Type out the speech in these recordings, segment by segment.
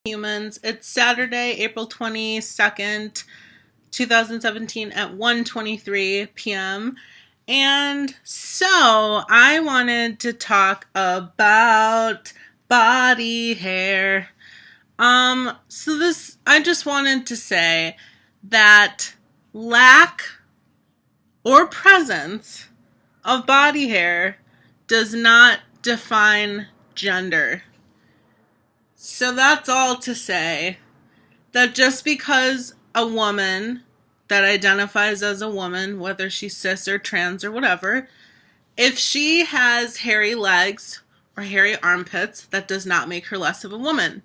Humans. It's Saturday, April 22nd, 2017 at 1:23 p.m. And so I wanted to talk about body hair. I just wanted to say that lack or presence of body hair does not define gender. So that's all to say that just because a woman that identifies as a woman, whether she's cis or trans or whatever, if she has hairy legs or hairy armpits, that does not make her less of a woman.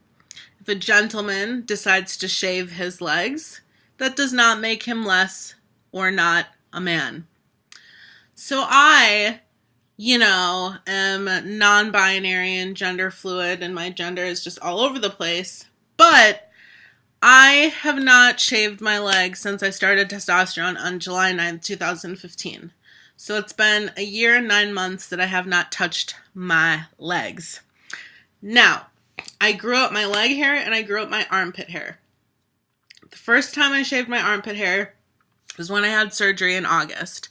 If a gentleman decides to shave his legs, that does not make him less or not a man. So I am non-binary and gender fluid, and my gender is just all over the place. But I have not shaved my legs since I started testosterone on July 9th, 2015. So it's been a year and 9 months that I have not touched my legs. Now, I grew up my leg hair and I grew up my armpit hair. The first time I shaved my armpit hair was when I had surgery in August.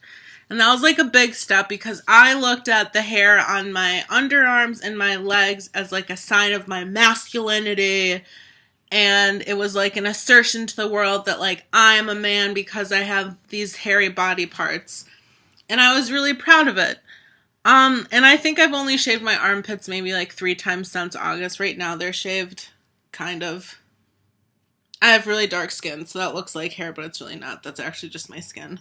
And that was like a big step because I looked at the hair on my underarms and my legs as like a sign of my masculinity. And it was like an assertion to the world that like I'm a man because I have these hairy body parts. And I was really proud of it. And I think I've only shaved my armpits maybe like 3 times since August. Right now they're shaved kind of. I have really dark skin, so that looks like hair, but it's really not. That's actually just my skin.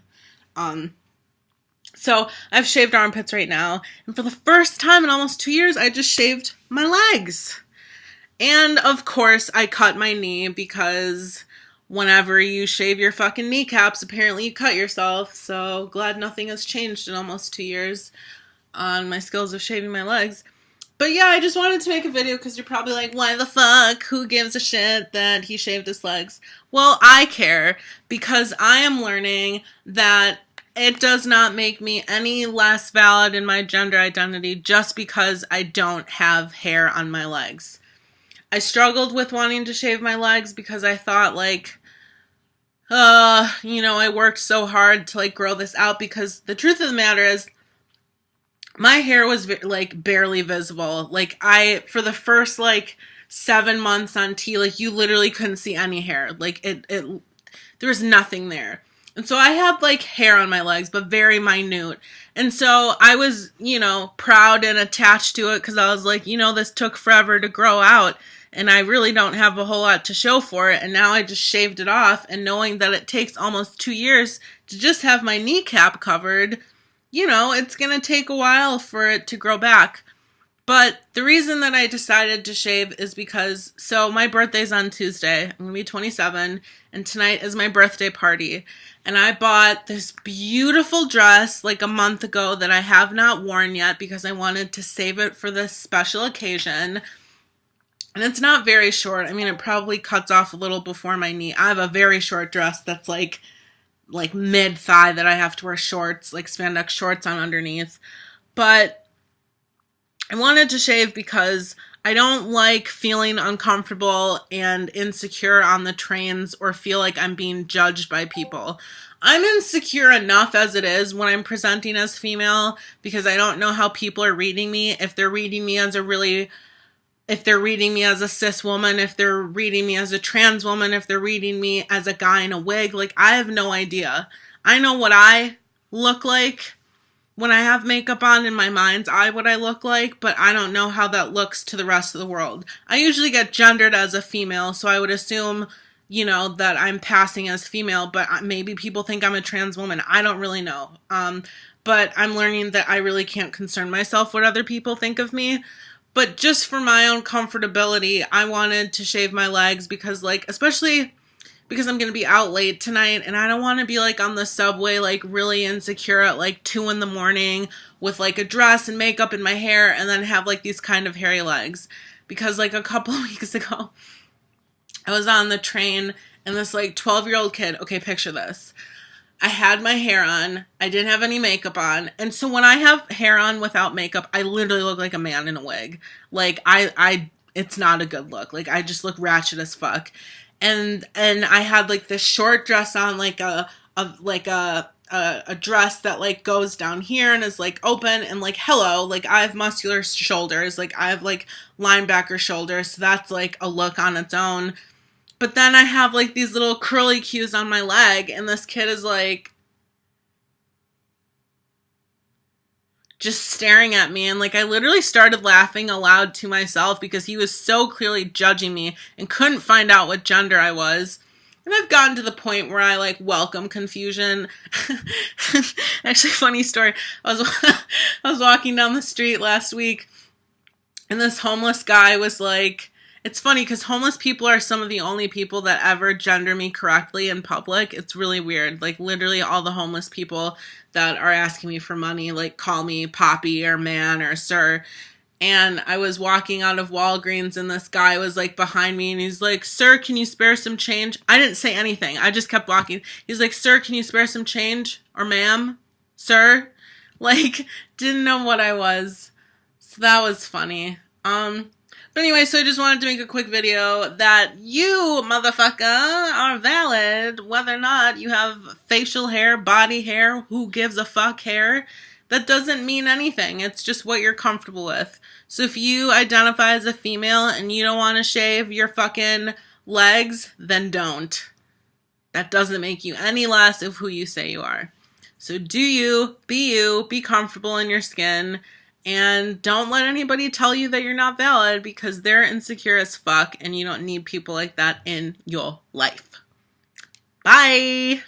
So I've shaved armpits right now, and for the first time in almost 2 years, I just shaved my legs. And of course, I cut my knee because whenever you shave your fucking kneecaps, apparently you cut yourself. So glad nothing has changed in almost 2 years on my skills of shaving my legs. But yeah, I just wanted to make a video because you're probably like, why the fuck? Who gives a shit that he shaved his legs? Well, I care because I am learning that it does not make me any less valid in my gender identity just because I don't have hair on my legs. I struggled with wanting to shave my legs because I thought like, I worked so hard to like grow this out because the truth of the matter is my hair was like barely visible. Like for the first like 7 months on T, like you literally couldn't see any hair. Like there was nothing there. And so I have like hair on my legs, but very minute. And so I was, proud and attached to it because I was like, this took forever to grow out and I really don't have a whole lot to show for it. And now I just shaved it off, and knowing that it takes almost 2 years to just have my kneecap covered, it's going to take a while for it to grow back. But the reason that I decided to shave is because, so my birthday's on Tuesday. I'm going to be 27, and tonight is my birthday party. And I bought this beautiful dress like a month ago that I have not worn yet because I wanted to save it for this special occasion. And it's not very short. I mean, it probably cuts off a little before my knee. I have a very short dress that's like mid-thigh that I have to wear shorts, like spandex shorts on underneath. But I wanted to shave because I don't like feeling uncomfortable and insecure on the trains or feel like I'm being judged by people. I'm insecure enough as it is when I'm presenting as female because I don't know how people are reading me. If they're reading me as a cis woman, if they're reading me as a trans woman, if they're reading me as a guy in a wig, like I have no idea. I know what I look like when I have makeup on. In my mind's eye what I look like, but I don't know how that looks to the rest of the world. I usually get gendered as a female, so I would assume, that I'm passing as female, but maybe people think I'm a trans woman. I don't really know. But I'm learning that I really can't concern myself what other people think of me. But just for my own comfortability, I wanted to shave my legs because especially because I'm going to be out late tonight and I don't want to be on the subway, really insecure at 2 in the morning with a dress and makeup in my hair and then have these kind of hairy legs. Because a couple of weeks ago, I was on the train and this 12-year-old kid, okay, picture this. I had my hair on. I didn't have any makeup on. And so when I have hair on without makeup, I literally look like a man in a wig. it's not a good look. Like, I just look ratchet as fuck. And I had like this short dress on, like a dress that like goes down here and is like open, and like, hello, like I have muscular shoulders, like I have like linebacker shoulders, so that's like a look on its own. But then I have like these little curly cues on my leg, and this kid is like just staring at me, and like I literally started laughing aloud to myself because he was so clearly judging me and couldn't find out what gender I was. And I've gotten to the point where I like welcome confusion. Actually, funny story. I was walking down the street last week, and this homeless guy was like, it's funny because homeless people are some of the only people that ever gender me correctly in public. It's really weird. Like, literally all the homeless people that are asking me for money, like, call me Poppy or man or sir. And I was walking out of Walgreens, and this guy was like behind me, and he's like, sir, can you spare some change? I didn't say anything. I just kept walking. He's like, sir, can you spare some change? Or ma'am? Sir? Like, didn't know what I was. So that was funny. But anyway, so I just wanted to make a quick video that you, motherfucker, are valid whether or not you have facial hair, body hair, who gives a fuck hair. That doesn't mean anything. It's just what you're comfortable with. So if you identify as a female and you don't want to shave your fucking legs, then don't. That doesn't make you any less of who you say you are. So do you, be comfortable in your skin. And don't let anybody tell you that you're not valid, because they're insecure as fuck and you don't need people like that in your life. Bye!